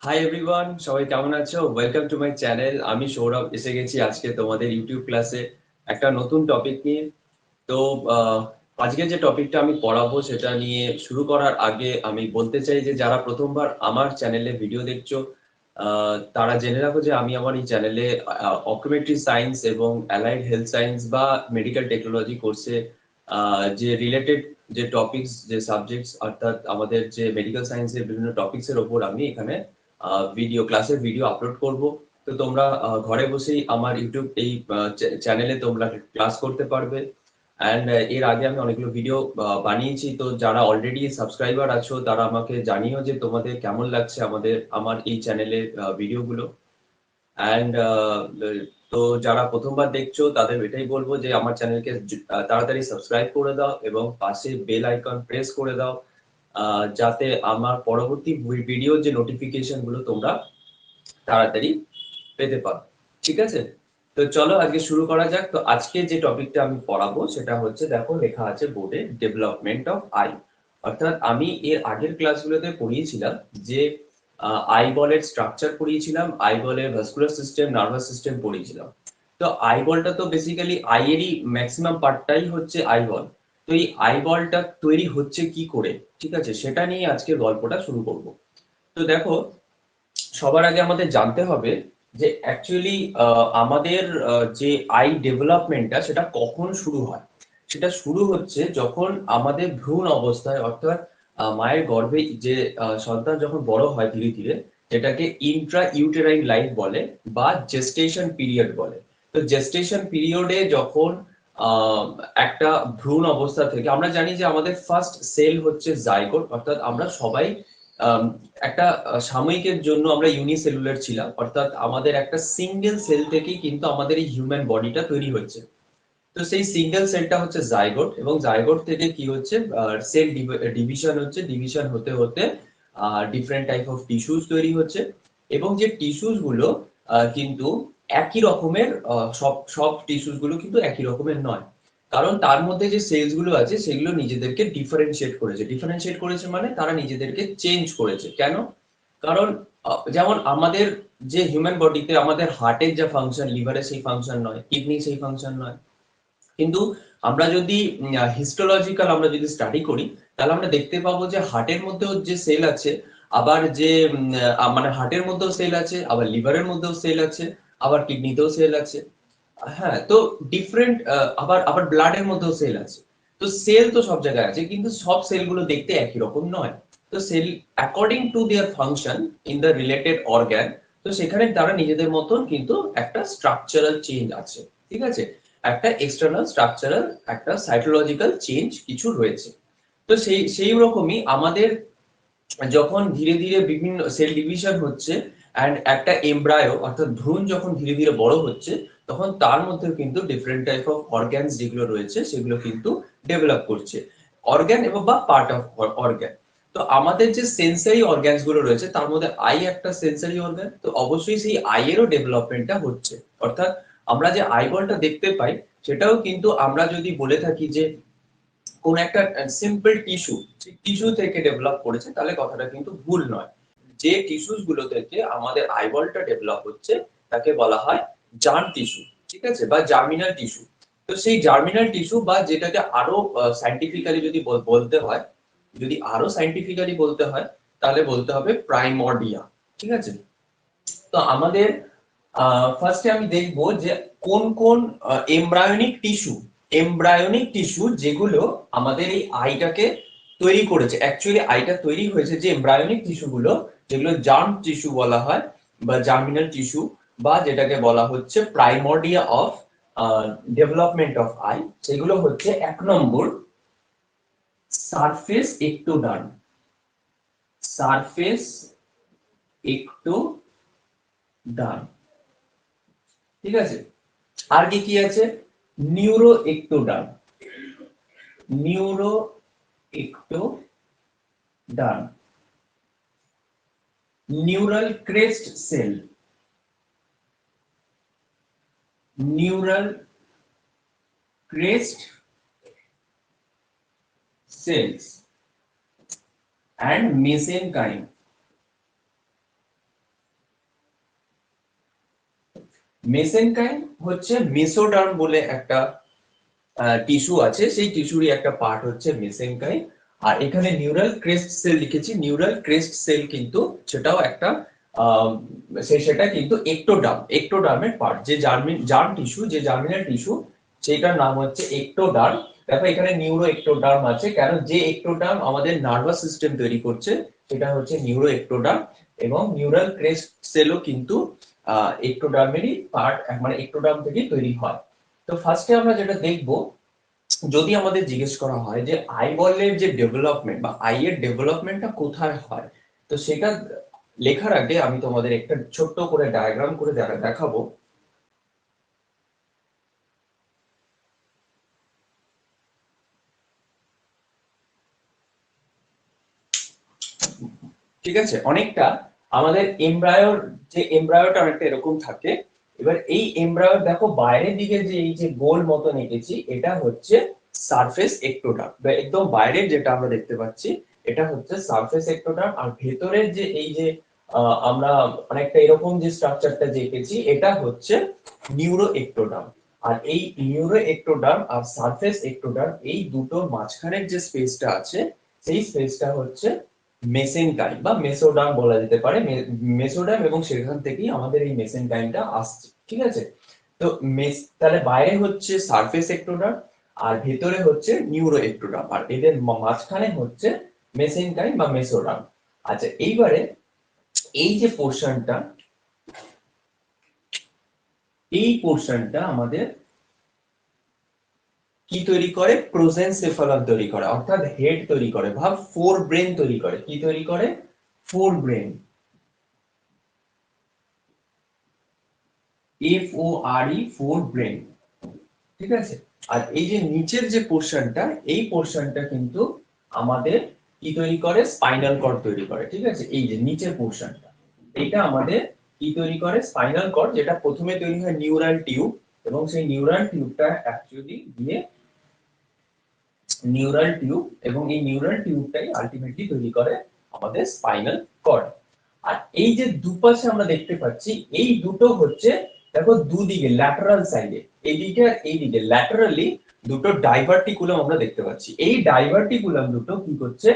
Hi everyone, সবাই কেমন আছো? Welcome to my channel. আমি সৌরভ এসে গেছি আজকে তোমাদের ইউটিউব ক্লাসে একটা নতুন টপিক নিয়ে। তো আজকে যে টপিকটা আমি পড়াবো সেটা নিয়ে শুরু করার আগে আমি বলতে চাই যে যারা প্রথমবার আমার চ্যানেলে ভিডিও দেখছো তারা জেনে রাখো যে আমি আমার এই চ্যানেলে অকুমেট্রি সায়েন্স এবং অ্যালাইড হেলথ সায়েন্স বা মেডিকেল টেকনোলজি কোর্সে যে রিলেটেড যে টপিকস যে সাবজেক্টস অর্থাৎ আমাদের যে মেডিকেল সায়েন্সের বিভিন্ন টপিকসের ওপর আমি এখানে ক্লাসের ভিডিও আপলোড করব। তো তোমরা ঘরে বসেই আমার ইউটিউব এই চ্যানেলে তোমরা ক্লাস করতে পারবে। অ্যান্ড এর আগে আমি অনেকগুলো ভিডিও বানিয়েছি। তো যারা অলরেডি সাবস্ক্রাইবার আছো তারা আমাকে জানিও যে তোমাদের কেমন লাগছে আমার এই চ্যানেলের ভিডিওগুলো। অ্যান্ড তো যারা প্রথমবার দেখছো তাদের এটাই বলবো যে আমার চ্যানেলকে তাড়াতাড়ি সাবস্ক্রাইব করে দাও এবং পাশে বেল আইকন প্রেস করে দাও, যাতে আমার পরবর্তী ভিডিও যে নোটিফিকেশন গুলো তোমরা তাড়াতাড়ি পেতে পারো। ঠিক আছে, তো চলো আজকে শুরু করা যাক। তো আজকে যে টপিকটা আমি পড়াবো সেটা হচ্ছে, দেখো লেখা আছে বোর্ডে, ডেভেলপমেন্ট অফ আই। অর্থাৎ আমি এর আগের ক্লাসগুলোতে পড়িয়েছিলাম যে আই বলের স্ট্রাকচার পড়িয়েছিলাম, আই বলের ভাস্কুলার সিস্টেম, নার্ভাস সিস্টেম পড়িয়েছিলাম। তো আই বলটা তো বেসিক্যালি আই এরই ম্যাক্সিমাম পার্টটাই হচ্ছে আই বল। তো এই আই বলটা তৈরি হচ্ছে কি করে, ঠিক আছে, সেটা নিয়ে আজকে গল্পটা শুরু করব। তো দেখো, সবার আগে আমাদের জানতে হবে যে অ্যাকচুয়ালি আমাদের যে আই ডেভেলপমেন্টটা সেটা কখন শুরু হয়। সেটা শুরু হচ্ছে যখন আমাদের ভ্রূণ অবস্থায়, অর্থাৎ মায়ের গর্ভে যে সন্তান যখন বড় হয় ধীরে ধীরে, যেটাকে ইন্ট্রা ইউটেরাইন লাইফ বলে বা জেস্টেশন পিরিয়ড বলে। তো জেস্টেশন পিরিয়ডে যখন আহ, একটা ভ্রূণ অবস্থা থেকে, আমরা জানি যে আমাদের ফার্স্ট সেল হচ্ছে জাইগোট, অর্থাৎ আমরা সবাই একটা সাময়িকের জন্য আমরা ইউনিসেলুলার ছিলাম, অর্থাৎ আমাদের একটা সিঙ্গেল সেল থেকেই কিন্তু আমাদের এই হিউম্যান বডিটা তৈরি হচ্ছে। তো সেই সিঙ্গেল সেলটা হচ্ছে জাইগোট, এবং জাইগোট থেকে কি হচ্ছে, সেল ডিভিশন হচ্ছে, ডিভিশন হতে হতে ডিফারেন্ট টাইপ অফ টিস্যুস তৈরি হচ্ছে। এবং যে টিস্যুস গুলো কিন্তু একই রকমের, সব সব টিস্যুস গুলো কিন্তু একই রকমের নয়। কারণ তার মধ্যে যে সেলস গুলো আছে সেগুলো নিজেদেরকে ডিফারেন্সিয়েট করেছে। ডিফারেন্সিয়েট করেছে মানে তারা নিজেদেরকে চেঞ্জ করেছে। কেন? কারণ যেমন আমাদের যে হিউম্যান বডিতে আমাদের হার্টের যা ফাংশন, লিভারের সেই ফাংশন নয়, কিডনি সেই ফাংশন নয়। কিন্তু আমরা যদি হিস্টোলজিক্যাল আমরা যদি স্টাডি করি, তাহলে আমরা দেখতে পাবো যে হার্টের মধ্যেও যে সেল আছে, আবার যে মানে হার্টের মধ্যেও সেল আছে, আবার লিভারের মধ্যেও সেল আছে, আবার কিডনিতেও সেল আছে। হ্যাঁ, তো ডিফারেন্ট, আবার আবার ব্লাডের মধ্যেও সেল আছে। তো সেল তো সব জায়গায় আছে, কিন্তু সব সেলগুলো দেখতে একই রকম নয়। তো cell according to their function in the related organ, তো সেখানে তারা নিজেদের মতন কিন্তু একটা স্ট্রাকচারাল চেঞ্জ আছে। ঠিক আছে, একটা এক্সটার্নাল স্ট্রাকচারাল, একটা সাইটোলজিক্যাল চেঞ্জ কিছু রয়েছে। তো সেই সেই রকমই আমাদের যখন ধীরে ধীরে বিভিন্ন সেল ডিভিশন হচ্ছে, অ্যান্ড একটা এমব্রায়ো অর্থাৎ ভ্রূণ যখন ধীরে ধীরে বড় হচ্ছে, তখন তার মধ্যে কিন্তু ডিফারেন্ট টাইপ অফ অর্গানস যেগুলো রয়েছে সেগুলো কিন্তু ডেভেলপ করছে, অর্গান এবং বা পার্ট অফ অর্গান। তো আমাদের যে সেন্সারি অর্গানস গুলো রয়েছে তার মধ্যে আই একটা সেন্সারি অর্গান। তো অবশ্যই সেই আই এরও ডেভেলপমেন্টটা হচ্ছে। অর্থাৎ আমরা যে আই বলটা দেখতে পাই সেটাও কিন্তু আমরা যদি বলে থাকি যে কোন একটা সিম্পল টিস্যু, টিস্যু থেকে ডেভেলপ করেছে, তাহলে কথাটা কিন্তু ভুল নয়। যে টিস্যুস গুলো থেকে আমাদের আইবলটা ডেভেলপ হচ্ছে তাকে বলা হয় জার্ম টিস্যু, ঠিক আছে, বা জার্মিনাল টিস্যু। তো সেই জার্মিনাল টিস্যু, বা যেটাকে আরো সাইন্টিফিক্যালি যদি বলতে হয়, যদি আরো সাইন্টিফিক্যালি বলতে হয়, তাহলে বলতে হবে প্রাইমর্ডিয়া। ঠিক আছে, তো আমাদের ফার্স্টে আমি দেখব যে কোন কোন এমব্রায়োনিক টিস্যু যেগুলো আমাদের এই আইটাকে তৈরি করেছে। অ্যাকচুয়ালি আইটা তৈরি হয়েছে যে এমব্রায়োনিক টিস্যু গুলো, যেগুলো জার্ম টিস্যু বলা হয় বা জার্মিনাল টিস্যু, বা যেটাকে বলা হচ্ছে primordia of development of eye, সেগুলো হচ্ছে 1 নম্বর সারফেস একটোডার্ম। সারফেস একটোডার্ম, ঠিক আছে। আর কি কি আছে? Neuro ectoderm, neuro ectoderm, neural crest cell, neural crest cells, and mesenchyme. And mesenchyme, ঠিক আছে, আর কি কি আছে? Neuro ectoderm, neuro crest cell, neural crest cells, and mesenchyme. And mesenchyme. ঠিক আছে, আর কি কি আছে? Neural crest cell, neural crest cells, and mesenchyme. ঠিক আছে, আর কি কি আছে? Neural crest cells, and mesenchyme. Mesenchyme হচ্ছে মেসোডার্ম বলে একটা টিস্যু আছে, সেই টিস্যুরই একটা পার্ট হচ্ছে মেসেনকাইম। আর এখানে নিউরাল ক্রেস্ট সেল লিখেছি, নিউরাল ক্রেস্ট সেল কিন্তু সেটাও একটা সেটা কিন্তু একটোডার্মের পার্ট, যে জার্ম টিস্যু, যে জার্মিনাল টিস্যু, সেটার নাম হচ্ছে একটোডার্ম। দেখো এখানে নিউরো একটোডার্ম আছে, কেন যে একটোডার্ম আমাদের নার্ভাস সিস্টেম তৈরি করছে সেটা হচ্ছে নিউরো একটোডার্ম, এবং নিউরাল ক্রেস্ট সেলও কিন্তু একটোডার্মেরই পার্ট, মানে একটোডার্ম থেকেই তৈরি হয়। তো ফার্স্টে আমরা যেটা দেখবো, যদি আমাদের জিজ্ঞেস করা হয় যে আইবলের যে ডেভেলপমেন্ট বা আই এর ডেভেলপমেন্টটা কোথায় হয়, তো সেটা লেখার আগে আমি তোমাদের একটা ছোট্ট করে ডায়াগ্রাম করে দেখাবো। ঠিক আছে, অনেকটা আমাদের এমব্রায়োর, যে এমব্রায়োটা অনেকটা এরকম থাকে। এবার এই এমব্রায়োর দেখো বাইরের দিকে যে এই যে গোল মতন এঁকেছি, এটা হচ্ছে সারফেস একটোডার্ম, একদম বাইরের যেটা আমরা দেখতে পাচ্ছি এটা হচ্ছে সারফেস একটোডার্ম। আর ভেতরের যে এই যে আমরা অনেকটা এরকম যে স্ট্রাকচারটা যে এঁকেছি, এটা হচ্ছে নিউরো একটোডার্ম। আর এই নিউরো একটোডার্ম আর সারফেস একটোডার্ম, এই দুটোর মাঝখানের যে স্পেসটা আছে, সেই স্পেসটা হচ্ছে মেসেনকাইম বা মেসোডার্ম বলা যেতে পারে। মেসোডার্ম, এবং সেখান থেকেই আমাদের এই মেসেনকাইমটা আসছে। ঠিক আছে, তো তাহলে বাইরে হচ্ছে সারফেস একটোডার্ম আর ভেতরে হচ্ছে নিউরো একটোডার্ম, আর এদের মাঝখানে হচ্ছে মেসেনকাইম বা মেসোডার্ম। আচ্ছা, এইবারে এই যে পোর্শনটা, এই পোর্শনটা আমাদের কি তৈরি করে? প্রোজেনসেফালন তৈরি করে, অর্থাৎ হেড তৈরি করে, ভাব ফোর ব্রেন তৈরি করে। কি তৈরি করে? Four brain, FORE, four brain. ঠিক আছে, আর এই যে নিচের যে পোর্শনটা, এই পোর্শনটা কিন্তু আমাদের কি তৈরি করে? স্পাইনাল কর্ড তৈরি করে। ঠিক আছে, এই যে নিচের পোর্শনটা, এটা আমাদের কি তৈরি করে? স্পাইনাল কর্ড, যেটা প্রথমে তৈরি হয় নিউরাল টিউব, এবং সেই নিউরাল টিউবটা অ্যাকচুয়ালি গিয়ে নিউরাল টিউব, এবং এই নিউরাল টিউবটাই আলটিমেটলি তৈরি করে আমাদের স্পাইনাল কর্ড। আর এই যে দুপাশে আমরা দেখতে পাচ্ছি, এই দুটো হচ্ছে, দেখো দুদিকে ল্যাটারাল সাইডে, এইদিকে আর এইদিকে ল্যাটারালি দুটো ডাইভার্টিকুলাম আমরা দেখতে পাচ্ছি। এই ডাইভার্টিকুলাম দুটো কি করছে?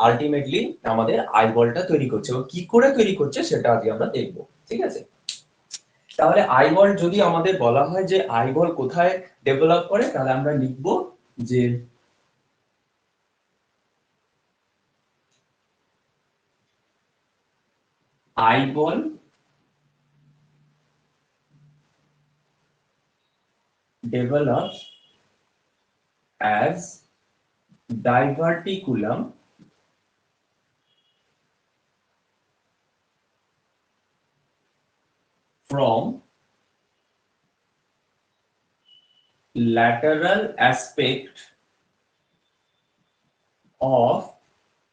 আলটিমেটলি আমাদের আইবলটা তৈরি করছে, এবং কি করে তৈরি করছে সেটা আজকে আমরা দেখবো। ঠিক আছে, তাহলে আইবল যদি আমাদের বলা হয় যে আইবল কোথায় ডেভেলপ করে, তাহলে আমরা লিখবো যে eyeball develops as diverticulum from lateral aspect of,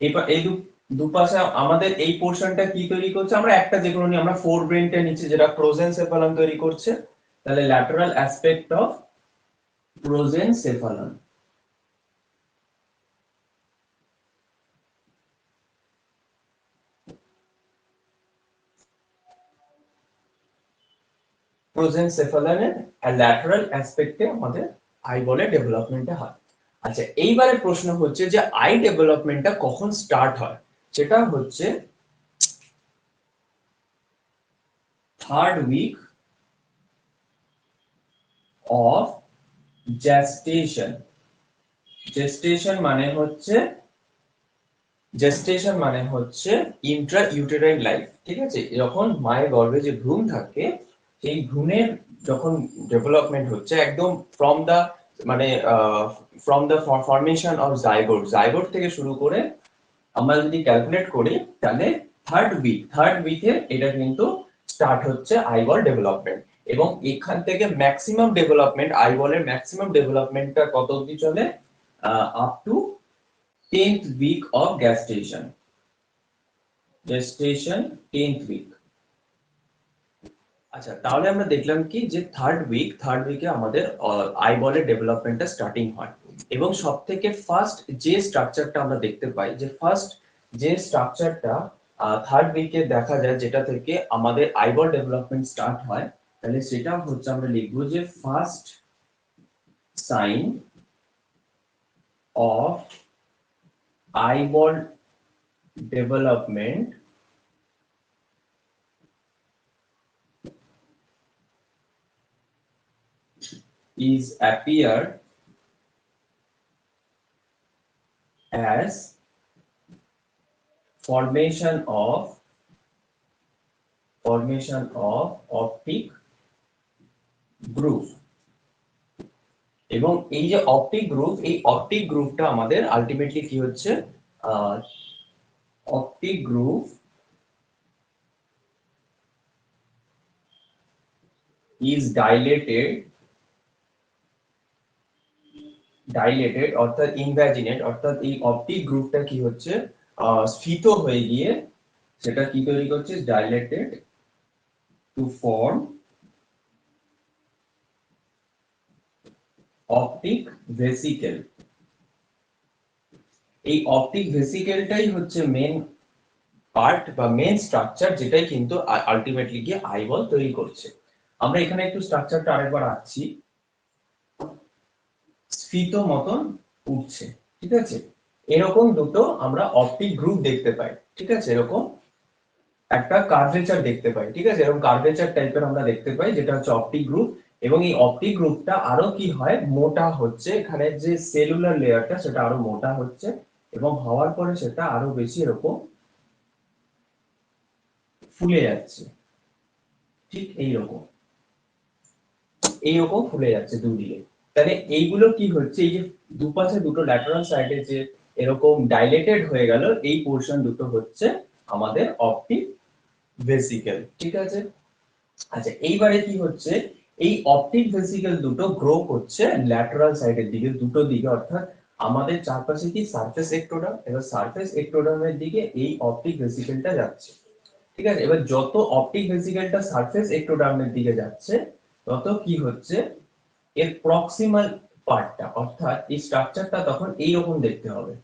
এবার এই দুপাশে আমাদের এই পোর্শনটা কি তৈরি করছে? আমরা একটা যে কোনো নিয়ে, আমরা ফোর ব্রেনটা নিচে যেটা প্রোজেনসেফালাম তৈরি করছে, তাহলে ল্যাটারাল অ্যাসপেক্ট অফ প্রোজেনসেফালাম। প্রোজেনসেফালামের ল্যাটারাল অ্যাসপেক্টে আমাদের আইবলের ডেভেলপমেন্টটা হয়। আচ্ছা, এইবারে প্রশ্ন হচ্ছে যে আই ডেভেলপমেন্টটা কখন স্টার্ট হয়? সেটা হচ্ছে third week of gestation. Gestation মানে হচ্ছে, জেস্টেশন মানে হচ্ছে ইন্ট্রা ইউটেরাইন লাইফ। ঠিক আছে, যখন মায়ের গর্ভে যে ভ্রূণ থাকে, সেই ভ্রূণের যখন ডেভেলপমেন্ট হচ্ছে একদম ফ্রম দা, মানে from the formation of zygote, zygote থেকে শুরু করে আমরা যদি ক্যালকুলেট করি, তাহলে থার্ড উইকে এটা কিন্তু স্টার্ট হচ্ছে আইবল ডেভেলপমেন্ট। এবং এখান থেকে ম্যাক্সিমাম ডেভেলপমেন্ট, আইবলের ম্যাক্সিমাম ডেভেলপমেন্টটা কত অবধি চলে? Up to 10th week of gestation, 10th week। আচ্ছা, তাহলে আমরা দেখলাম কি যে থার্ড উইকে আমাদের আইবলের ডেভেলপমেন্টটা স্টার্টিং হয়। এবং সব থেকে ফার্স্ট যে স্ট্রাকচারটা আমরা দেখতে পাই, যে ফার্স্ট যে স্ট্রাকচারটা থার্ড উইকে দেখা যায়, যেটা থেকে আমাদের আইবল ডেভেলপমেন্ট স্টার্ট হয়, তাহলে সেটা হচ্ছে আমরা লিখবো যে first sign of eyeball development is appear as formation of optic groove এবং এই যে অপটিক গ্রুভ, এই অপটিক গ্রুভটা আমাদের আলটিমেটলি কি হচ্ছে, অপটিক গ্রুভ ইজ ডাইলেটেড অর্থাৎ ইনভ্যাজিনেট, অর্থাৎ এই অপটিক গ্রুভটা কি হচ্ছে স্ফীত হয়ে গিয়ে সেটা কি তৈরি করছে, dilated to form optic vesicle. এই অপটিক ভেসিকেলটাই হচ্ছে মেন পার্ট বা মেন স্ট্রাকচার, যেটাই কিন্তু আলটিমেটলি গিয়ে আইবল তৈরি করছে। আমরা এখানে একটু স্ট্রাকচারটা আরেকবার আঁকছি, স্ফীত মতন উঠছে, ঠিক আছে। এরকম দুটো আমরা অপটিক গ্রুপ দেখতে পাই, ঠিক আছে। এরকম একটা কার্ভেচার দেখতে পাই, ঠিক আছে। এরকম কার্ভেচার টাইপের আমরা দেখতে পাই, যেটা হচ্ছে অপটিক গ্রুপ। এবং এই অপটিক গ্রুপটা আরো কি হয়, মোটা হচ্ছে, এখানে যে সেলুলার লেয়ারটা সেটা আরো মোটা হচ্ছে, এবং হওয়ার পরে সেটা আরো বেশি এরকম ফুলে যাচ্ছে, ঠিক এইরকম ফুলে যাচ্ছে দুদিকে। তাহলে এইগুলো কি হচ্ছে, এই যে দুপাশে দুটো ল্যাটারাল সাইডে যে এরকম ডাইলেটেড হয়ে গেল, এই পোর্শন দুটো হচ্ছে আমাদের অপটিক ভেসিকেল, ঠিক আছে। আচ্ছা, এইবারে কি হচ্ছে, এই অপটিক ভেসিকেল দুটো গ্রো করছে ল্যাটারাল সাইডের দিকে, দুটো দিকে, অর্থাৎ আমাদের চারপাশে কি সারফেস একটোডার্ম, এবার সারফেস একটোডার্মের দিকে এই অপটিক ভেসিকেলটা যাচ্ছে, ঠিক আছে। এবার যত অপটিক ভেসিকেলটা সারফেস একটোডার্মের দিকে যাচ্ছে, তত কি হচ্ছে, এর প্রক্সিমাল পার্টটা, অর্থাৎ এই স্ট্রাকচারটা তখন এইরকম দেখতে হবে,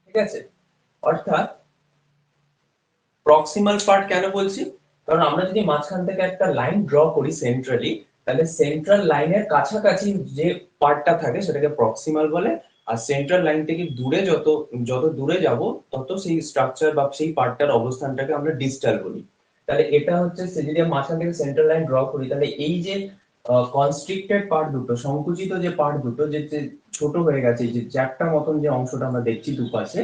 ঠিক আছে। অর্থাৎ প্রক্সিমাল পার্ট কেন বলছি, কারণ আমরা যদি মাঝখান থেকে একটা লাইন ড্র করি সেন্ট্রালি, তাহলে সেন্ট্রাল লাইনের কাছাকাছি যে পার্টটা থাকে সেটাকে প্রক্সিমাল বলে। আর সেন্ট্রাল লাইন থেকে দূরে যত যত দূরে যাব, তত সেই স্ট্রাকচার বা সেই পার্টটার অবস্থানটাকে আমরা ডিস্টাল বলি। তাহলে এটা হচ্ছে, সে যদি মাঝখান থেকে সেন্ট্রাল লাইন ড্র করি, তাহলে এই যে কনস্ট্রিক্টেড পার্ট দুটো, সংকুচিত যে পার্ট দুটো, যে যে ছোট হয়ে গেছে, এই যে চ্যাপ্টার মতন যে অংশটা আমরা দেখছি দুপাশে,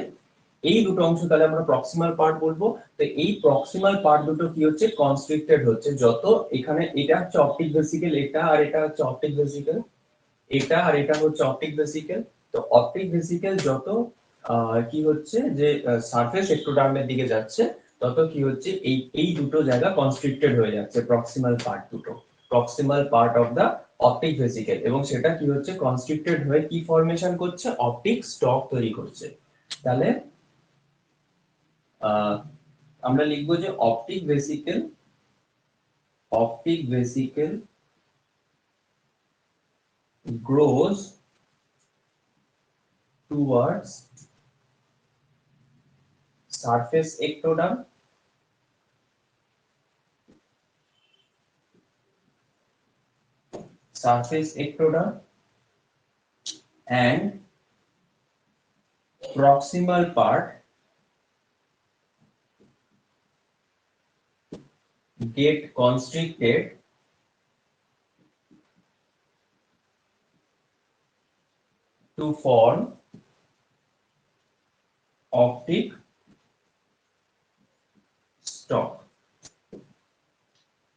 এই দুটো অংশ তাহলে আমরা প্রক্সিমাল পার্ট বলবো। তো এই প্রক্সিমাল পার্ট দুটো কি হচ্ছে, কনস্ট্রিক্টেড হচ্ছে, যত এখানে এটা হচ্ছে অপটিক ভেসিকেল, এটা আর এটা হচ্ছে অপটিক ভেসিকেল, এটা আর এটা হচ্ছে অপটিক ভেসিকেল। তো অপটিক ভেসিকেল যত কি হচ্ছে, যে সারফেস একটোডার্মের দিকে যাচ্ছে, তত কি হচ্ছে, এই এই দুটো জায়গা কনস্ট্রিক্টেড হয়ে যাচ্ছে, প্রক্সিমাল পার্ট দুটো, proximal part of the optic vesicle. এবং সেটা কি হচ্ছে, কনস্ট্রিক্টেড হয়ে কি ফর্মেশন করছে, অপটিক স্টক তৈরি করছে। তাহলে আমরা লিখবো যে optic vesicle grows towards surface ectoderm and proximal part get constricted to form optic stalk,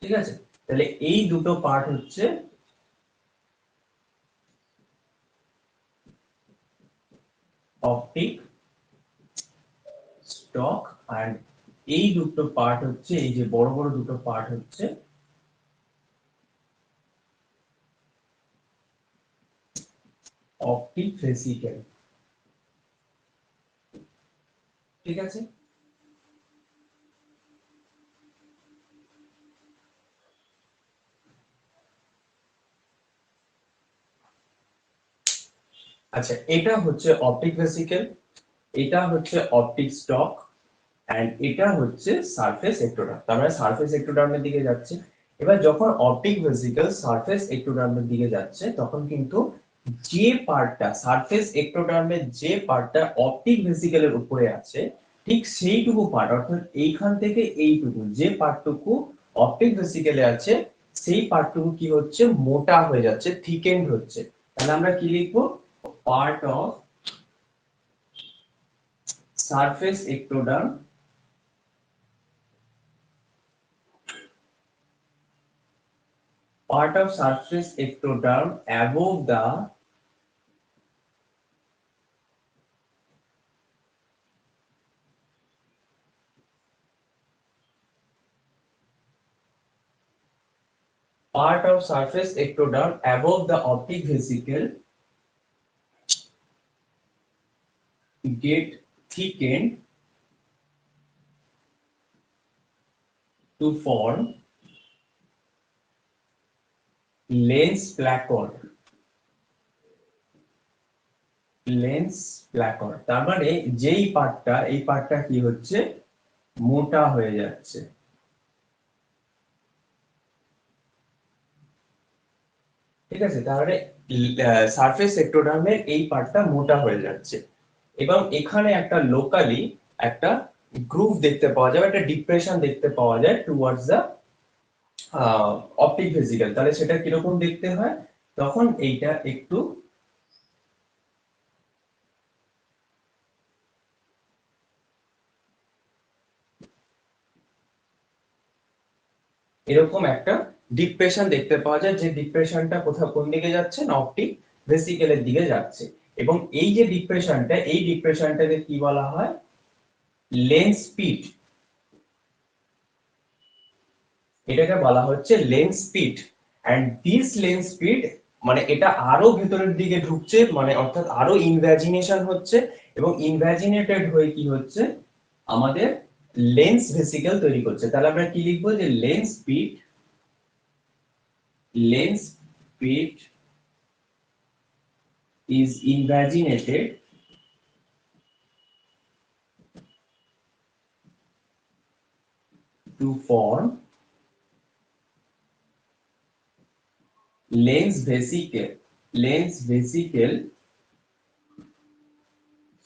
ঠিক আছে। তাহলে এই দুটো পার্ট হচ্ছে অপটিক স্টক, আর এই দুটো পার্ট হচ্ছে, এই যে বড় বড় দুটো পার্ট হচ্ছে অপটিক ভেসিকেল, ঠিক আছে। আচ্ছা, এটা হচ্ছে অপটিক ভেসিকেল, এটা হচ্ছে অপটিক স্টক, এন্ড এটা হচ্ছে সারফেস এক্টোডার্ম। তার মানে সারফেস এক্টোডার্মের দিকে যাচ্ছে। এবার যখন অপটিক ভেসিকেল সারফেস এক্টোডার্মের দিকে যাচ্ছে, তখন কিন্তু যে পার্টটা সারফেস এক্টোডার্মের যে পার্টটা অপটিক ভেসিকেলের উপরে আছে, ঠিক সেইটুকু পার্ট, অর্থাৎ এইখান থেকে এইটুকু যে পার্টটুকু অপটিক ভেসিকেলে আছে, সেই পার্টটুকু কি হচ্ছে, মোটা হয়ে যাচ্ছে, থিকেন্ড হচ্ছে। তাহলে আমরা কি লিখবো, part of surface ectoderm, part of surface ectoderm above the part of surface ectoderm above the optic vesicle get thickened to form lens placard. Lens placard, তার মানে যেই পার্টটা, এই পার্টটা কি হচ্ছে, মোটা হয়ে যাচ্ছে। ঠিক আছে, তাহলে সারফেস এক্টোডার্মের এই পার্টটা মোটা হয়ে যাচ্ছে, এবং এখানে একটা লোকালি একটা গ্রুভ দেখতে পাওয়া যায়, একটা ডিপ্রেশন দেখতে পাওয়া যায় টুয়ার্ডস দা অপটিক ভেসিকেল। তাহলে সেটা কিরকম দেখতে হয়, তখন এইটা একটু এরকম একটা ডিপ্রেশন দেখতে পাওয়া যায়, যে ডিপ্রেশনটা কোথাও কোন দিকে যাচ্ছে না, অপটিক ভেসিকেলের দিকে যাচ্ছে। এবং এই যে ডিপ্রেশনটা, এই ডিপ্রেশনটাকে কি বলা হয়, লেন্স পিট। এটাকে বলা হচ্ছে lens pit. And this lens pit, মানে এটা আরো ভেতরের দিকে ঢুকছে, মানে অর্থাৎ আরো ইনভ্যাজিনেশন হচ্ছে, এবং ইনভ্যাজিনেটেড হয়ে কি হচ্ছে, আমাদের লেন্স ভেসিকেল তৈরি করছে। তাহলে আমরা কি লিখবো, যে lens pit is invaginated to form lens vesicle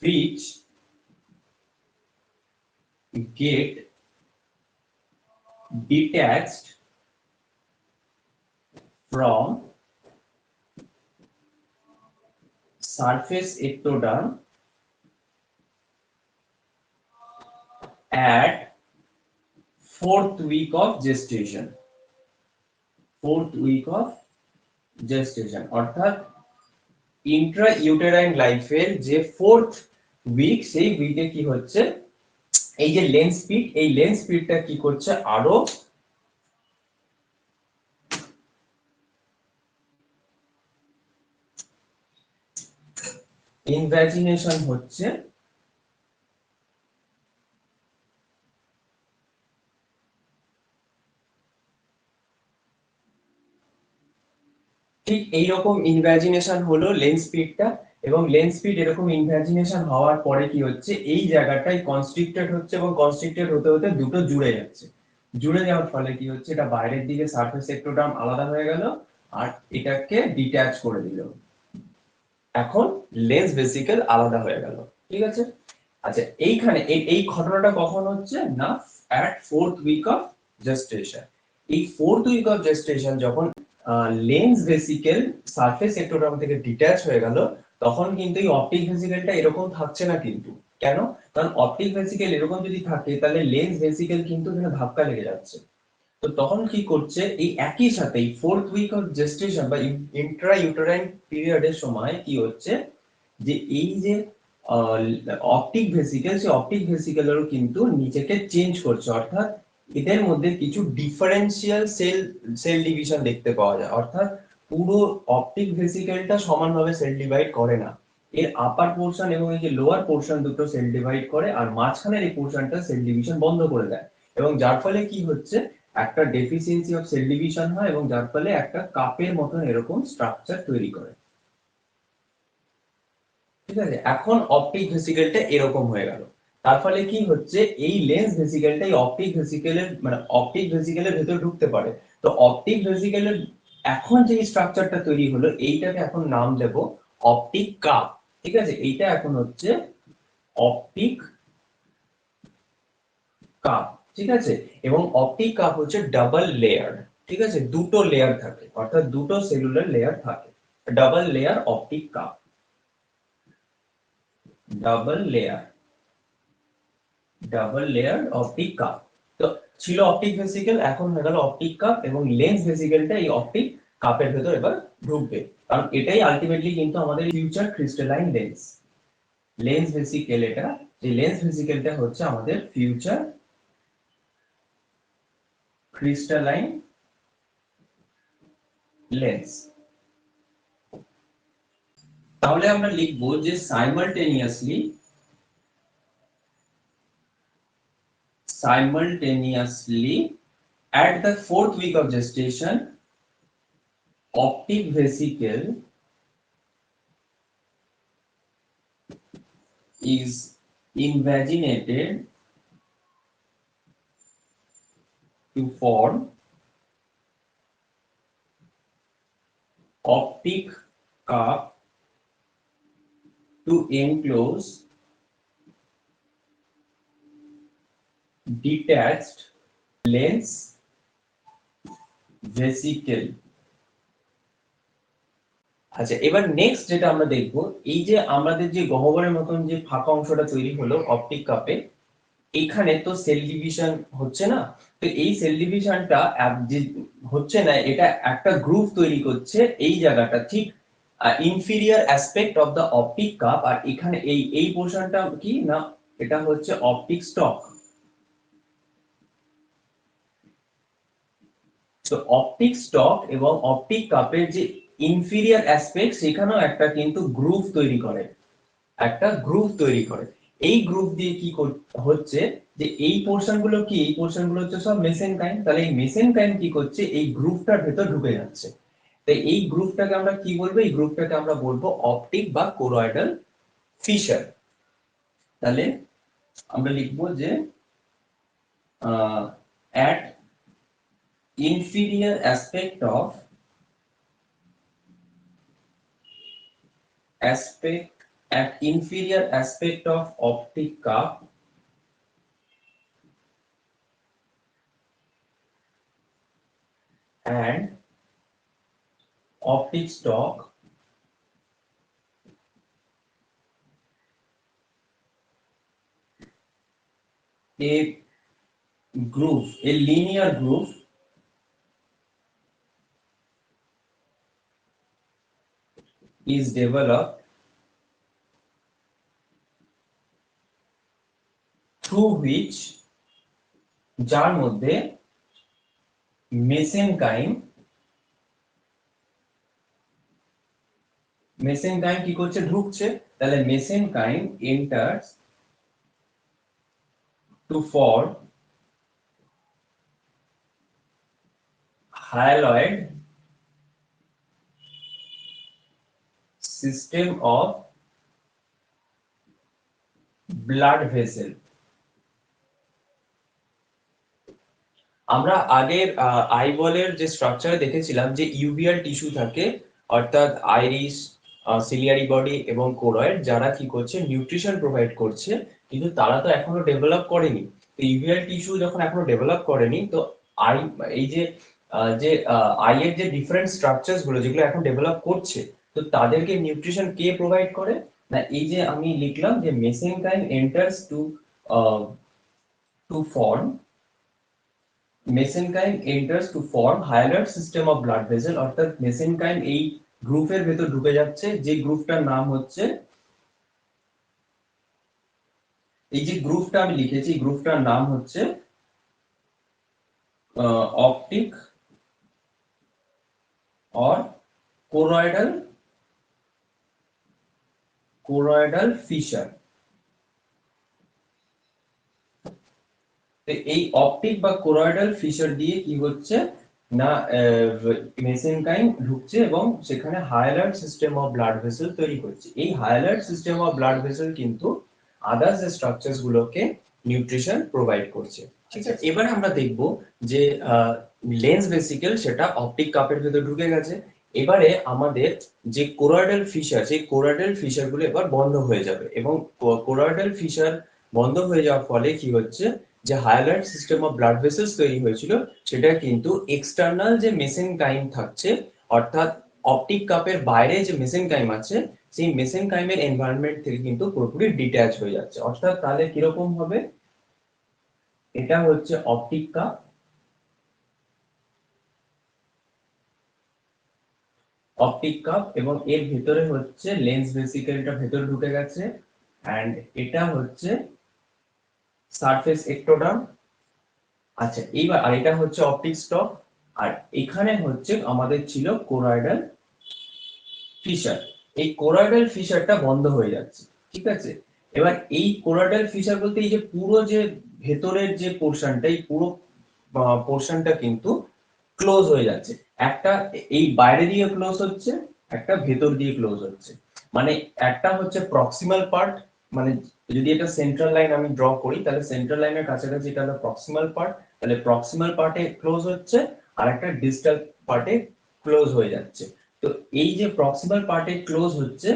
which get detached from surface ectoderm at fourth week of gestation. Fourth week of gestation, অর্থাৎ ইন্ট্রা ইউটেরাইন লাইফের যে ফোর্থ উইক, সেই উইকে কি হচ্ছে, এই যে লেন্স পিট, এই লেন্স পিটটা কি করছে, আরো ইনভ্যাজিনেশন হচ্ছে, ঠিক এইরকম ইনভ্যাজিনেশন হলো লেন্স স্পিডটা। এবং লেন্স স্পিড এরকম ইনভ্যাজিনেশন হওয়ার পরে কি হচ্ছে, এই জায়গাটাই কনস্ট্রিক্টেড হচ্ছে, এবং কনস্ট্রিক্টেড হতে হতে দুটো জুড়ে যাচ্ছে। জুড়ে যাওয়ার ফলে কি হচ্ছে, এটা বাইরের দিকে সারফেস এক্টোডার্ম আলাদা হয়ে গেল, আর এটাকে ডিট্যাচ করে দিল। এখন লেন্স ভেসিকেল আলাদা হয়ে গেল। ঠিক আছে। আচ্ছা, এইখানে এই ঘটনাটা কখন হচ্ছে না, at fourth week of gestation. এই ফোর্থ উইক অফ জেস্টেশন যখন লেন্স ভেসিকেল সারফেস এক্টোডার্ম থেকে ডিট্যাচ হয়ে গেল, তখন কিন্তু এই অপটিক ভেসিকেলটা এরকম থাকছে না কিন্তু। কেন? কারণ অপটিক ভেসিকেল এরকম যদি থাকে, তাহলে লেন্স ভেসিকেল কিন্তু এখানে ধাক্কা লেগে যাচ্ছে। তো তখন কি করছে, এই একই সাথে ফোর্থ উইক অফ জেস্টেশন বা ইন্ট্রা ইউটেরাইন পিরিয়ডের সময় কি হচ্ছে, যে এই যে অপটিক ভেসিকেল, সেই অপটিক ভেসিকেলেরও কিন্তু নিজেকে চেঞ্জ করছে, অর্থাৎ এদের মধ্যে কিছু ডিফারেন্সিয়াল সেল ডিভিশন দেখতে পাওয়া যায়। অর্থাৎ পুরো অপটিক ভেসিকেলটা সমানভাবে সেল ডিভাইড করে না, এর আপার পোর্শন এবং এই যে লোয়ার পোর্শন দুটো সেল ডিভাইড করে, আর মাঝখানের এই পোর্শনটা সেল ডিভিশন বন্ধ করে দেয়। এবং যার ফলে কি হচ্ছে, একটা ডেফিসিয়েন্সি অফ সেল ডিভিশন হয়, এবং যার ফলে একটা কাপের মতন এরকম স্ট্রাকচার তৈরি করে। ঠিক আছে, এখন অপটিক ভেসিকেলটা এরকম হয়ে গেল। তার ফলে কি হচ্ছে, এই লেন্স ভেসিকেলটা এই অপটিক ভেসিকেলের মানে অপটিক ভেসিকেলের ভেতর ঢুকতে পারে। তো অপটিক ভেসিকেলের এখন যে স্ট্রাকচারটা তৈরি হলো, এইটাকে এখন নাম দেব অপটিক কাপ। ঠিক আছে, এইটা এখন হচ্ছে অপটিক কাপ। ঠিক আছে, এবং অপটিক কাপ হচ্ছে ডাবল লেয়ার। ঠিক আছে, দুটো লেয়ার থাকে, অর্থাৎ দুটো সেলুলার লেয়ার থাকে। Double layer optic cup, double layer, double layer optic cup. তো ছিল অপটিক ভেসিকেল, এখন হয়ে গেল অপটিক কাপ, এবং লেন্স ভেসিকেলটা এই অপটিক কাপের ভেতর এবার ঢুকবে, কারণ এটাই আলটিমেটলি কিন্তু আমাদের future crystalline lens. Lens vesicle এটা, যে লেন্স ভেসিকেলটা হচ্ছে আমাদের ফিউচার ক্রিস্টালাইন লেন্স। তাহলে আমরা লিখবো যে simultaneously at the fourth week of gestation, optic vesicle is invaginated to form optic cup to enclose detached lens vesicle। আচ্ছা, এবার নেক্সট যেটা আমরা দেখব, এই যে আমাদের যে গহ্বরের মতন যে ফাঁকা অংশটা তৈরি হলো অপটিক কাপে, এইখানে তো সেল ডিভিশন হচ্ছে না। তো এই সেল ডিভিশনটা হচ্ছে না, এটা একটা গ্রুভ তৈরি করছে এই জায়গাটা, ঠিক inferior aspect of the optic cup. আর এখানে এই পোর্শনটা কি না, এটা হচ্ছে অপটিক স্টক। তো অপটিক স্টক এবং অপটিক কাপের যে ইনফিরিয়ার অ্যাসপেক্ট, সেখানেও একটা কিন্তু গ্রুভ তৈরি করে, একটা গ্রুভ তৈরি করে। এই গ্রুভ দিয়ে কি হচ্ছে, যে এই পোর্শন গুলো কি, এই পোর্শন গুলো হচ্ছে সব মেসেনকাইম। তাহলে এই মেসেনকাইম কি করছে, এই গ্রুভটার ভেতর ঢুকে যাচ্ছে। তাই এই গ্রুভটাকে আমরা কি বলবো, এই গ্রুভটাকে আমরা বলবো অপটিক বা কোরয়েডাল ফিশার। তাহলে আমরা লিখবো যে at inferior aspect of optic cup and optic stalk, a linear groove is developed through which, যার মধ্যে মেসেনকাইম কি করছে, ঢুকছে। তাহলে mesenchyme enters to form hyaloid system of blood vessel। আমরা আগের আইবলের যে স্ট্রাকচার দেখেছিলাম, যে ইউভিয়াল টিস্যু থাকে, অর্থাৎ আইরিস, সিলিয়ারি বডি এবং কোরয়েড, যারা কি করছে, নিউট্রিশন প্রোভাইড করছে, কিন্তু তারা তো এখনো ডেভেলপ করেনি। তো ইউভিয়াল টিস্যু যখন এখনো ডেভেলপ করেনি, তো আই এই যে আই এর যে ডিফারেন্ট স্ট্রাকচারস গুলো যেগুলো এখন ডেভেলপ করছে, তো তাদেরকে নিউট্রিশন কে প্রোভাইড করে না, এই যে আমি লিখলাম যে mesenchyme enters to form mesenchyme enters to form hyaloid system of blood vessel. অর্থাৎ মেসেনকাইম এই গ্রুপের ভেতর ঢুকে যাচ্ছে, যে গ্রুপটার নাম হচ্ছে, এই যে গ্রুপটা আমি লিখেছি, গ্রুপটার নাম হচ্ছে অপটিক অর কোরয়েডাল ফিশার। এই অপটিক বা কোরয়েডাল ফিশার দিয়ে কি হচ্ছে, না মেসেনকাইম ঢুকছে এবং সেখানে হায়ালার্ট সিস্টেম অফ ব্লাড ভেসেল তৈরি করছে। এই হায়ালার্ট সিস্টেম অফ ব্লাড ভেসেল কিন্তু আদার্স স্ট্রাকচারস গুলোকে নিউট্রিশন প্রোভাইড করছে। ঠিক আছে, এবার আমরা দেখব যে লেন্স ভেসিকেল সেটা অপটিক কাপের ভেতর ঢুকে গেছে। এবারে আমাদের যে কোরয়েডাল ফিশার, সেই কোরয়েডাল ফিশার গুলো এবার বন্ধ হয়ে যাবে এবং কোরয়েডাল ফিশার বন্ধ হয়ে যাওয়ার ফলে কি হচ্ছে, যে হায়ালার্ট সিস্টেম অফ ব্লাড ভেসেলস তৈরি হয়েছিল সেটা কিন্তু এক্সটার্নাল যে মেসেনকাইম থাকছে, অর্থাৎ অপটিক কাপের বাইরে যে মেসেনকাইম আছে, সেই মেসেনকাইমের এনভায়রনমেন্ট থেকে কিন্তু পুরোপুরি ডিট্যাচ হয়ে যাচ্ছে। অর্থাৎ তাহলে কিরকম হবে, এটা হচ্ছে অপটিক কাপ, অপটিক কাপ এবং এর ভিতরে হচ্ছে লেন্স ভেসিকেলটা ভেতরে ঢুকে গেছে, এন্ড এটা হচ্ছে সারফেস একটোডার্ম। আচ্ছা, এইবার আর এটা হচ্ছে অপটিক স্টক, আর এখানে হচ্ছে আমাদের ছিল কোরয়েডাল ফিশার। এই কোরয়েডাল ফিশারটা বন্ধ হয়ে যাচ্ছে। ঠিক আছে, এবার এই কোরয়েডাল ফিশার বলতে এই যে পুরো যে ভেতরের যে পোরশনটা, এই পুরো পোরশনটা কিন্তু ক্লোজ হয়ে যাচ্ছে। একটা এই বাইরে দিয়ে ক্লোজ হচ্ছে, একটা ভেতর দিয়ে ক্লোজ হচ্ছে। মানে একটা হচ্ছে প্রক্সিমাল পার্ট, মানে যদি এটা সেন্ট্রাল লাইন আমি ড্র করি তাহলে সেন্ট্রাল লাইনের কাছাকাছি এটা হলো প্রক্সিমাল পার্ট, তাহলে প্রক্সিমাল পার্টে ক্লোজ হচ্ছে, আর একটা ডিস্টাল পার্টে ক্লোজ হয়ে যাচ্ছে। তো এই যে প্রক্সিমাল পার্টে ক্লোজ হচ্ছে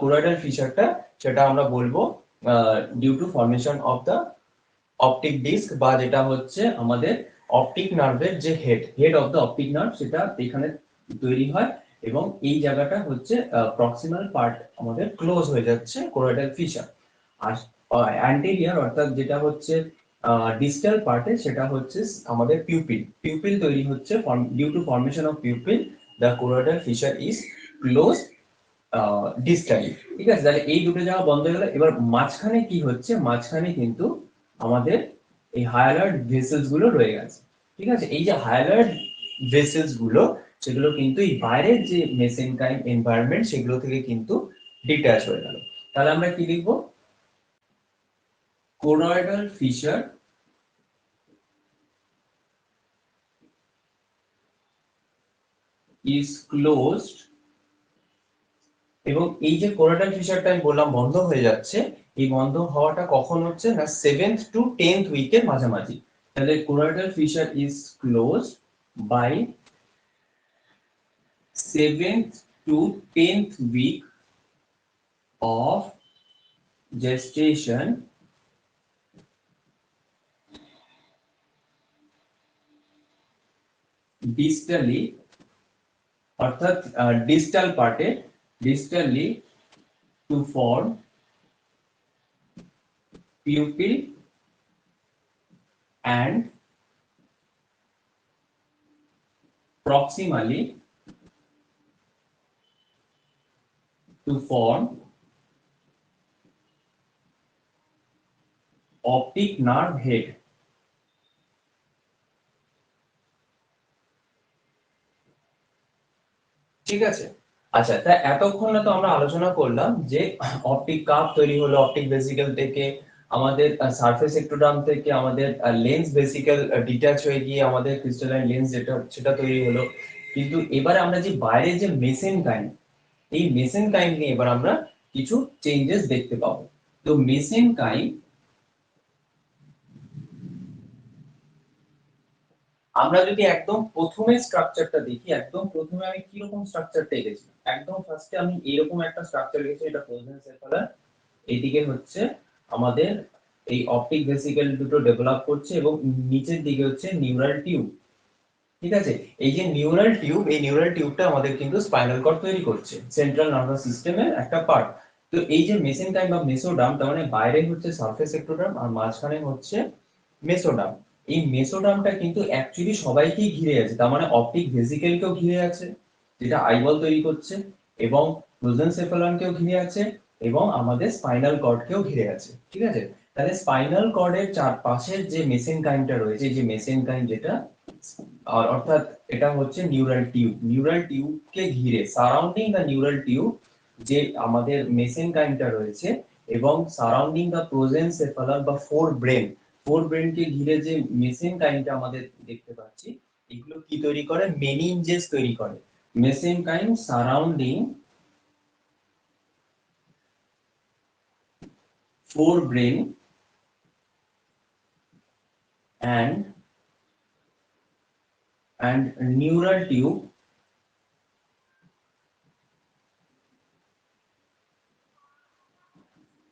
কোরয়েডাল ফিশারটা, সেটা আমরা বলবো due to formation of the optic disc, বা যেটা হচ্ছে আমাদের অপটিক নার্ভের যে head, head of the optic nerve, সেটা এখানে তৈরি হয় এবং এই জায়গাটা হচ্ছে প্রক্সিমাল পার্ট আমাদের ক্লোজ হয়ে যাচ্ছে কোরয়েডাল ফিশার। আর অ্যান্টেরিয়র অর্থাৎ যেটা হচ্ছে ডিস্টাল পার্টে, সেটা হচ্ছে আমাদের পিউপিল, পিউপিল তৈরি হচ্ছে due to formation of pupil the choroidal fissure is close distally. ঠিক আছে, তাহলে এই দুটো জায়গা বন্ধ হয়ে গেল। এবার মাঝখানে কি হচ্ছে, মাঝখানে কিন্তু আমাদের এই হায়ালার্ড ভেসেলস গুলো রয়ে গেছে। ঠিক আছে, এই যে হায়ালার্ড ভেসেলস গুলো, সেগুলো কিন্তু এই বাইরের যে মেসেনকাইম এনভায়রনমেন্ট সেগুলো থেকে কিন্তু ডিট্যাচ হয়ে গেল। তাহলে আমরা কি লিখবো, কোরয়েডাল ফিশার ইজ ক্লোজড, এবং এই যে কোরয়েডাল ফিশারটা আমি বললাম বন্ধ হয়ে যাচ্ছে, এই বন্ধ হওয়াটা কখন হচ্ছে না 7th to 10th উইকের মাঝামাঝি। তাহলে choroidal fissure is close by 7th to 10th week of gestation distally, অর্থাৎ ডিস্টাল পার্টে, distally to form pupil and proximally to form optic nerve head। ঠিক আছে, আচ্ছা, তা এতক্ষণে তো আমরা আলোচনা করলাম যে অপটিক কাপ তৈরি হলো অপটিক ভেসিকেল থেকে, আমাদের সারফেস একটোডার্ম থেকে আমাদের লেন্স ভেসিকেল ডিট্যাচ হয়ে গিয়ে আমাদের ক্রিস্টালাইন লেন্স যেটা সেটা তৈরি হলো। কিন্তু এবারে আমরা যে বাইরে যে মেসেনকাইম, এই মেসেনকাইম নিয়ে এবার আমরা কিছু চেঞ্জেস দেখতে পাবো। তো মেসেনকাইম, আমরা যদি একদম প্রথমে স্ট্রাকচারটা দেখি, একদম প্রথমে আমি কি রকম স্ট্রাকচারটা এঁকেছি, একদম ফার্স্টে আমি এরকম একটা স্ট্রাকচার এঁকেছি, এটা প্রোজেনসেফালাস, এইদিকে হচ্ছে আমাদের এই অপটিক ভেসিকেল দুটো ডেভেলপ করছে এবং নিচের দিকে হচ্ছে নিউরাল টিউব। ঠিক আছে, এই যে নিউরাল টিউব, এই নিউরাল টিউবটা আমাদের কিন্তু স্পাইনাল কর্ড তৈরি করছে, সেন্ট্রাল নার্ভাস সিস্টেমের একটা পার্ট। তো এই যে মেসেনকাইম বা মেসোডার্ম, তার মানে বাইরে হচ্ছে সারফেস একটোডার্ম আর মাঝখানে হচ্ছে মেসোডার্ম। এই মেসোডার্মটা কিন্তু অ্যাকচুয়ালি সবাইকেই ঘিরে আছে, তার মানে অপটিক ভেসিকেলকেও ঘিরে আছে যেটা আইবল তৈরি করছে, এবং প্রোজেনসেফালনকেও ঘিরে আছে, এবং আমাদের স্পাইনাল কর্ডকেও ঘিরে আছে। ঠিক আছে, তাহলে স্পাইনাল কর্ডের চারপাশের যে মেসেনকাইমটা রয়েছে, যে মেসেনকাইম যেটা অর্থাৎ এটা হচ্ছে নিউরাল টিউব, নিউরাল টিউবকে ঘিরে সারাউন্ডিং দ্য নিউরাল টিউব যে আমাদের মেসেনকাইমটা রয়েছে, এবং সারাউন্ডিং দ্য প্রোজেনসেফালাম বা ফোর ব্রেন, ফোর ব্রেনকে ঘিরে যে মেসেনকাইমটা আমাদের দেখতে পাচ্ছি, এগুলো কি তৈরি করে? মেনিনজেস তৈরি করে। Mesenchyme surrounding forebrain and neural tube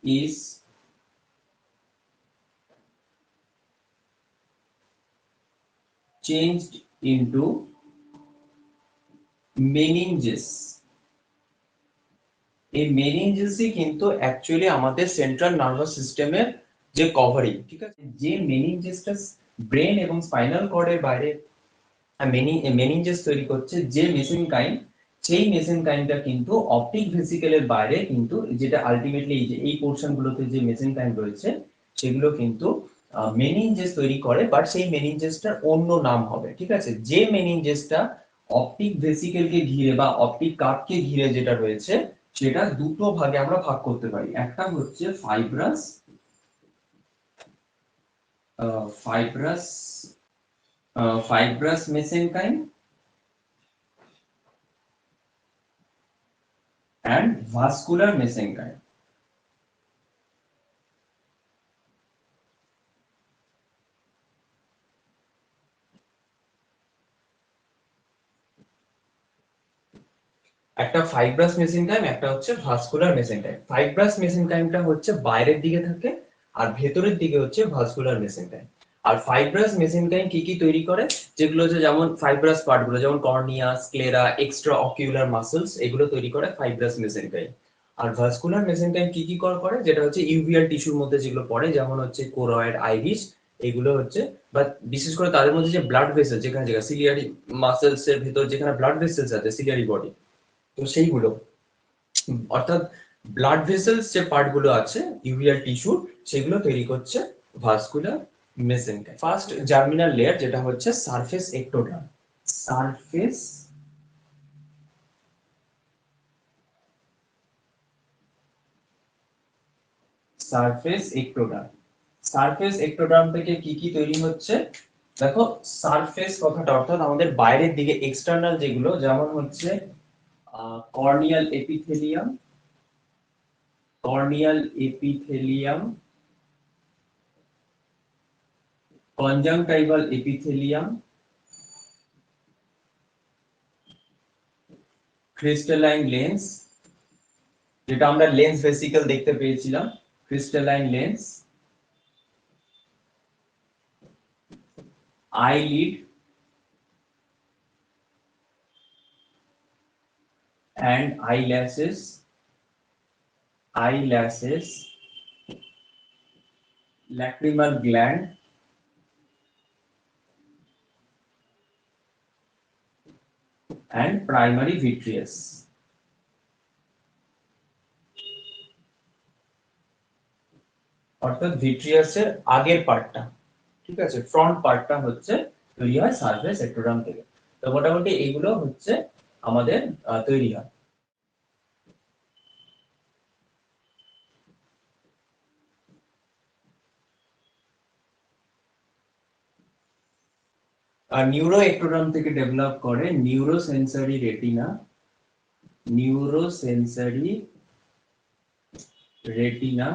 is changed into meninges. এই মেনিনজেসই কিন্তু অ্যাকচুয়ালি আমাদের সেন্ট্রাল নার্ভাস সিস্টেমের যে কভারিং, ঠিক আছে? যে মেনিনজেসটা ব্রেন এবং স্পাইনাল কর্ডের বাইরে মেনিনজেস তৈরি করছে, যে মেসেনকাইম, সেই মেসেনকাইমটা কিন্তু অপটিক ভেসিকেলের বাইরে কিন্তু, যেটা আলটিমেটলি এই যে এই পোর্শন গুলোতে যে মেসেনকাইম রয়েছে সেগুলো কিন্তু মেনিনজেস তৈরি করে, বাট সেই মেনিনজেসটার অন্য নাম হবে, ঠিক আছে? যে মেনিনজেসটা অপটিক ভেসিকেলকে ঘিরে বা অপটিক কার্ভকে ঘিরে যেটা রয়েছে, সেটা দুটো ভাগে আমরা ভাগ করতে পারি। একটা হচ্ছে fibrous fibrous fibrous mesenchyme and vascular mesenchyme. একটা ফাইব্রাস মেসেনকাইম, একটা হচ্ছে ভাস্কুলার মেসেনকাইম। ফাইব্রাস মেসেনকাইমটা হচ্ছে বাইরের দিকে থাকে আর ভেতরের দিকে হচ্ছে ভাস্কুলার মেসেনকাইম। আর ফাইব্রাস মেসেনকাইম কি কি তৈরি করে? যেগুলো হচ্ছে যেমন ফাইব্রাস পার্টগুলো, যেমন cornea, sclera, extra ocular muscles, এগুলো তৈরি করে ফাইব্রাস মেসেনকাইম। আর ভাস্কুলার মেসেনকাইম কি কি করে? যেটা হচ্ছে ইউভিয়াল টিস্যুর মধ্যে যেগুলো পড়ে, যেমন হচ্ছে কোরয়েড, আইরিস, এগুলো হচ্ছে, বা বিশেষ করে তাদের মধ্যে যে ব্লাড ভেসেল, যেখানে যেখানে সিলিয়ারি মাসেলস এর ভিতর যেখানে ব্লাড ভেসেলস আছে, সিলিয়ারি বডি, তো সেইগুলো, অর্থাৎ ব্লাড ভেসেলস যে পার্ট গুলো আছে ইউভিয়াল টিস্যু, সেগুলো তৈরি করছে vascular mesenchyme. First germinal layer যেটা হচ্ছে surface ectoderm. Surface surface ectoderm. Surface ectoderm থেকে কি কি তৈরি হচ্ছে? দেখো, সারফেস কথাটা অর্থাৎ আমাদের বাইরের দিকে এক্সটার্নাল যেগুলো, যেমন হচ্ছে corneal epithelium, corneal epithelium, conjunctival epithelium, crystalline lens, যেটা আমরা লেন্স ভেসিকল দেখতে পেয়েছিলাম, crystalline lens, eyelid and eyelashes, lacrimal gland and primary vitreous. অর্থাৎ ভিট্রিয়াসের আগের পার্টটা, ঠিক আছে, ফ্রন্ট পার্টটা হচ্ছে তৈরি হয় সারফেস এক্টোডার্ম থেকে। তো মোটামুটি এগুলো হচ্ছে আমাদের তৈরি হয়। আর নিউরো এক্টোডার্ম থেকে ডেভেলপ করে neurosensory retina, neurosensory retina,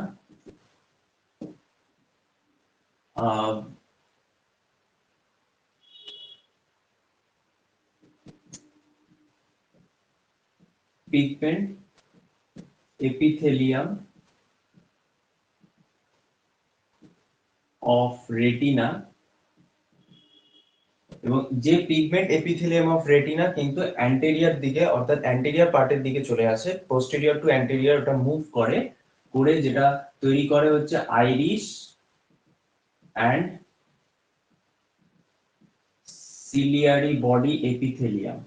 pigment epithelium of retina, এবং যে পিগমেন্ট এপিথেলিয়াম অফ রেটিনা কিন্তু অ্যান্টেরিয়র দিকে, অর্থাৎ অ্যান্টেরিয়র পার্টের দিকে চলে আসে, পোস্টেরিয়র টু অ্যান্টেরিয়র ওটা মুভ করে, করে যেটা তৈরি করে হচ্ছে iris and ciliary body epithelium.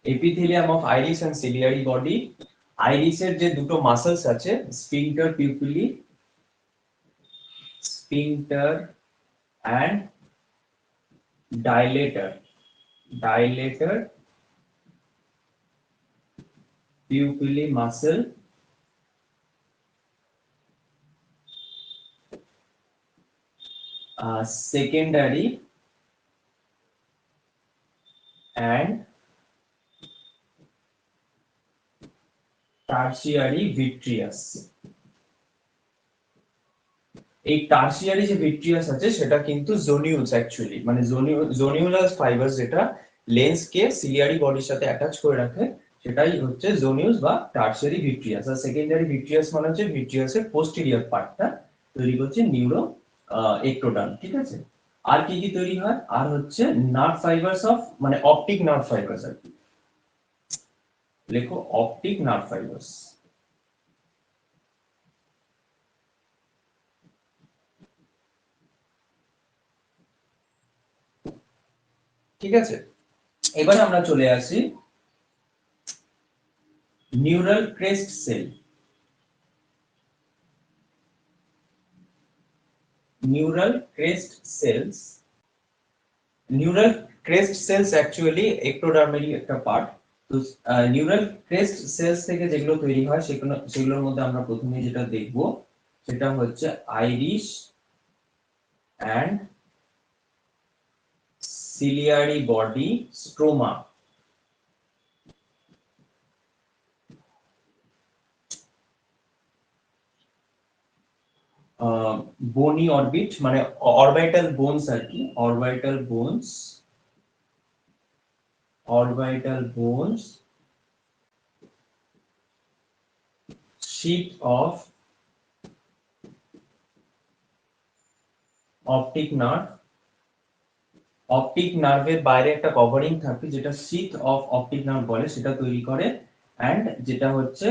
Epithelium of iris and ciliary body. আইরিসের যে দুটো মাসলস আছে, sphincter pupillae, sphincter and dilator, dilator pupillary muscle secondary and tertiary vitreous. এই টার্সিয়ারি যে ভিট্রিয়াস আছে সেটা কিন্তু জোনিউলস অ্যাকচুয়ালি, মানে জোনিউলাস ফাইবারস যেটা লেন্সকে সিলিয়ারি বডির সাথে অ্যাটাচ করে রাখে সেটাই হচ্ছে জোনিউলস বা টার্সিয়ারি ভিট্রিয়াস। আর সেকেন্ডারি ভিট্রিয়াস মানে হচ্ছে ভিট্রিয়াসের পোস্টেরিয়র পার্টটা তৈরি করছে নিউরো একটোডার্ম, ঠিক আছে। আর কি কি তৈরি হয়? আর হচ্ছে নার্ভ ফাইবারস অফ, মানে অপটিক নার্ভ ফাইবারস আর কি, লেখো অপটিক নার্ভ ফাইবারস। ঠিক আছে, এবারে আমরা চলে আসি neural crest cell. Neural crest cells, neural crest cells actually একটোডার্মেরই একটা পার্ট। তো নিউরাল ক্রেস্ট সেলস থেকে যেগুলো তৈরি হয় সেগুলোর মধ্যে আমরা প্রথমে যেটা দেখব সেটা হচ্ছে Irish and ciliary body stroma. Bony orbit মানে অরবিটাল বোনস আর কি, orbital bones, orbital bones, sheath of optic nerve. Optic নার্ভের বাইরে একটা কভারিং থাকে যেটা শীথ অফ অপটিক নার্ভ বলে, সেটা তৈরি করে। অ্যান্ড যেটা হচ্ছে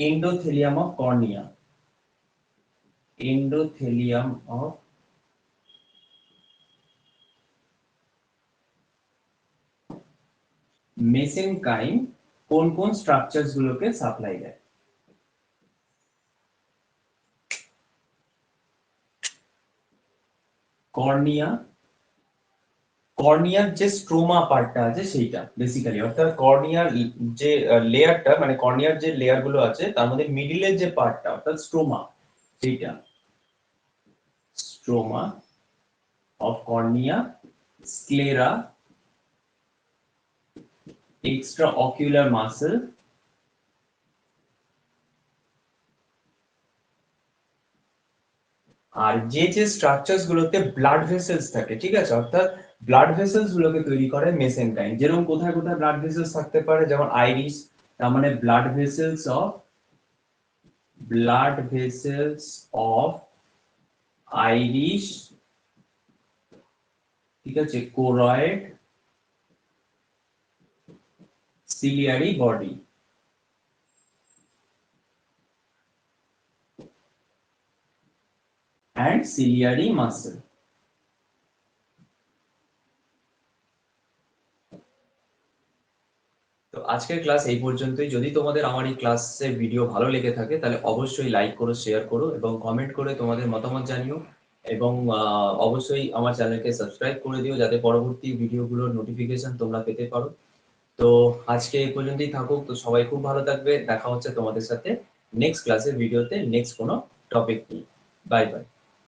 endothelium of cornea, endothelium of mesenchyme কোন কোন স্ট্রাকচারস গুলোকে সাপ্লাই দেয়? কর্নিয়া, কর্নিয়ার যে স্ট্রোমা পার্টটা আছে সেইটা বেসিক্যালি, অর্থাৎ কর্নিয়ার যে লেয়ারটা, মানে কর্নিয়ার যে লেয়ার গুলো আছে তার মধ্যে মিডিলের যে পার্টটা অর্থাৎ স্ট্রোমা, সেইটা stroma of cornea, sclera, extraocular muscle, আর যে যে স্ট্রাকচারস গুলোতে ব্লাড ভেসেলস থাকে, ঠিক আছে, অর্থাৎ ব্লাড ভেসেলস গুলোকে তৈরি করে মেসেনকাইম। যেরকম কোথায় কোথায় ব্লাড ভেসেলস থাকতে পারে, যেমন আইরিস, তার মানে blood vessels of, blood vessels of Irish, ঠিক আছে, choroid, ciliary body. and ciliary muscle। তো আজকের ক্লাস এই পর্যন্তই। যদি তোমাদের আমার এই ক্লাসের ভিডিও ভালো লেগে থাকে তাহলে অবশ্যই লাইক করো, শেয়ার করো এবং কমেন্ট করে তোমাদের মতামত জানিও। এবং অবশ্যই আমার চ্যানেলকে সাবস্ক্রাইব করে দিও যাতে পরবর্তী ভিডিওগুলোর নোটিফিকেশন তোমরা পেতে পারো। তো আজকে এই পর্যন্তই থাকুক। তো সবাই খুব ভালো থাকবে, দেখা হচ্ছে তোমাদের সাথে নেক্সট ক্লাসের ভিডিওতে নেক্সট কোনো টপিক নিয়ে। Bye bye.